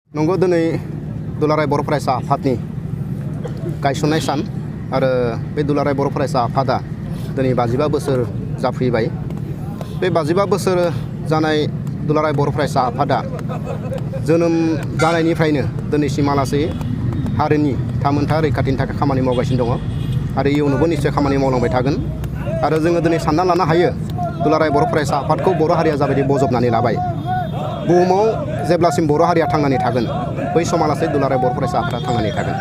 नंगौ दिनै दुलाराय बर' फरायसा आफादनि गायसननाय सान आरो बे दुलाराय बर' फरायसा आफादा दिनै 55 बोसोर जाफैबाय। बे 55 बोसोर जानाय दुलाराय बर' फरायसा आफादा जोनोम जानायनिफ्रायनो दिनैसिमहालागै हारिनि थामोनथा रैखाथिनि थाखाय खामानि मावगासिनो दङ आरो इयुनावबो निश्चय खामानि मावलांबाय थागोन। आरो जोङो दिनै सानना लानो हायो दुलाराय बर' फरायसा आफादखौ बर' हारिया जाबायदि बजबनानै लाबाय। बुहुमाव जेब्लासिम बर' हारिया थांनानै थागोन बै समालासै दुलाराय बर' फरायसा आफादा थांनानै थागोन।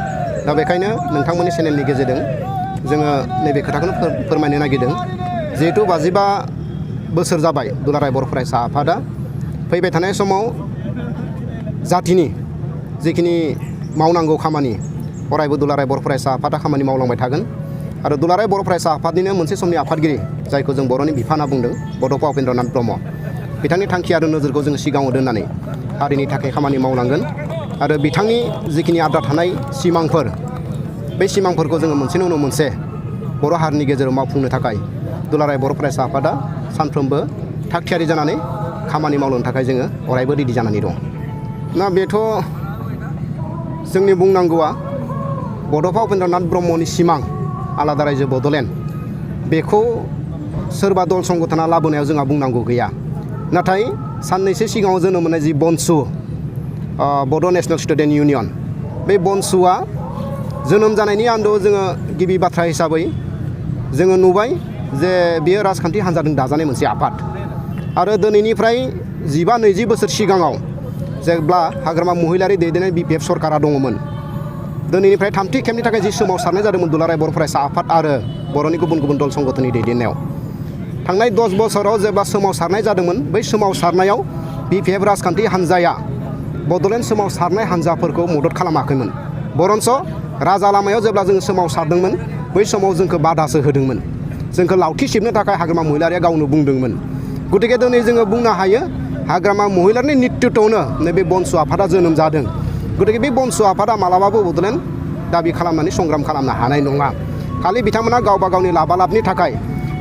दा बेखायनो नोंथांमोननि चेनेलनि गेजेरजों जोङो नैबे खोथाखौनो फोरमायनो नागिरदों। जिहेतु 55 बोसोर जाबाय दुलाराय बर' फरायसा आफादा, फैबाय थानाय समाव जाथिनि जिखिनि मावनांगौ खामानि अरायबो दुलाराय बर' फरायसा आफादा खामानि मावलांबाय थागोन। आरो दुलाराय बर' फरायसा आफादनिनो मोनसे समनि आफादगिरि जायखौ जों बर'नि बिफा होनना बुंदों बड'फा उपेन्द्रनाथ ब्रह्म, बिथांनि थांखि आरो नोजोरखौ जों सिगाङाव दोननानै हारिनि थाखाय खामानि मावलांगोन। आरो बिथांनि जिखिनि आद्रा थानाय सिमांफोर, बे सिमांफोरखौ जोङो मोनसेनि उनाव मोनसे बर' हारिनि गेजेराव मावफुंनो थाखाय दुलाराय बर' फरायसा आफादा सानफ्रोमबो थागथियारि जानानै खामानि मावलांनो थाखाय जोङो अरायबो रेडि जानानै दं। ना बेथ' जोंनि बुंनांगौआ बड'फा उपेन्द्रनाथ ब्रह्मनि सिमां आलादा रायजो बड'लेण्ड, बेखौ सोरबा दल संगठना लाबोनायाव जोंहा बुंनांगौ गैया। नाथाय साननैसो सिगाङाव जोनोम मोननाय जि बनसु बड' नेशनेल स्टुडेन्ट इउनियन, बे बनसुआ जोनोम जानायनि आन्दोआव जोङो गिबि बाथ्रा हिसाबै जोङो नुबाय जे बेयो राजखान्थि हान्जाजों दाजानाय मोनसे आफाद। आरो दिनैनिफ्राय 15-20 बोसोर सिगाङाव जेब्ला हाग्रामा महिलारि दैदेननाय BPF सरकारा दङमोन, दिनैनिफ्राय थामथि खेबनि थाखाय जि सोमावसारनाय जादोंमोन दुलाराय बर' फरायसा आफाद आरो बर'नि गुबुन गुबुन दल संगठननि दैदेननायाव, थांनाय 10 बोसोराव जेब्ला सोमावसारनाय जादोंमोन, बै सोमावसारनायाव BPF राजखान्थि हान्जाया बड'लेण्ड सोमावसारनाय हान्जाफोरखौ मदद खालामाखैमोन। बरन्स राजा लामायाव जेब्ला जोङो सोमावसारदोंमोन, बै समाव जोंखौ बादासो होदोंमोन, जोंखौ लावथि सिबनो थाखाय हाग्रामा महिलारिया गावनो बुंदोंमोन। गतिके दिनै जोङो बुंनो हायो हाग्रामा महिलारिनि नित्युत्वआवनो नैबे बनसु आफादा जोनोम जादों। गतिके बे बनसु आफादा मालाबाबो बड'लेण्ड दाबि खालामनानै संग्राम खालामनो हानाय नङा। खालि बिथांमोना गावबा गावनि लाबालाबनि थाखाय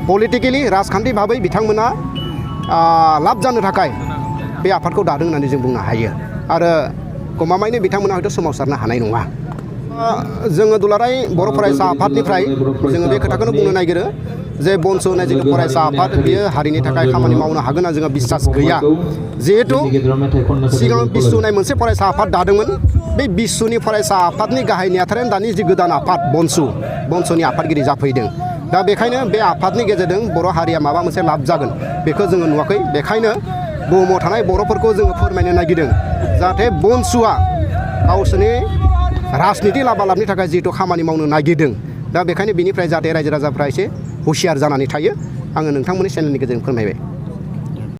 पलिटिकेलि राजखान्थि भाबै बिथांमोना लाब जानो थाखाय बे आफादखौ दादों होननानै जों बुंनो हायो। आरो गमामायैनो बिथांमोना हयथ' सोमावसारनो हानाय नङा। जोङो दुलाराय बर' फरायसा आफादनिफ्राय जोङो बे खोथाखौनो बुंनो नागिरो जे बनसु होननाय जिथु फरायसा आफाद, बियो हारिनि थाखाय खामानि मावनो हागोन होनना जोंहा बिसास गैया। जिहेथु सिगां बिस्सु होननाय मोनसे फरायसा आफाद दादोंमोन, बे बिस्सुनि फरायसा आफादनि गाहाय नेहाथारानो दानि जि गोदान आफाद बनसुनि आफादगिरि जाफैदों। दा बेखायनो बे आफादनि गेजेरजों बर' हारिया माबा मोनसे लाब जागोन बेखौ जोङो नुवाखै। बेखायनो बुहुमाव थानाय बर'फोरखौ जोङो फोरमायनो नागिरदों जाहाथे बनसुआ गावसोरनि राजनिति लाबालाबनि थाखाय जिहेथु खामानि मावनो नागिरदों, दा बेखायनो बिनिफ्राय जाहाथे रायजो राजाफ्रा एसे हुसियार जानानै थायो, आङो नोंथांमोननि चेनेलनि गेजेरजों फोरमायबाय।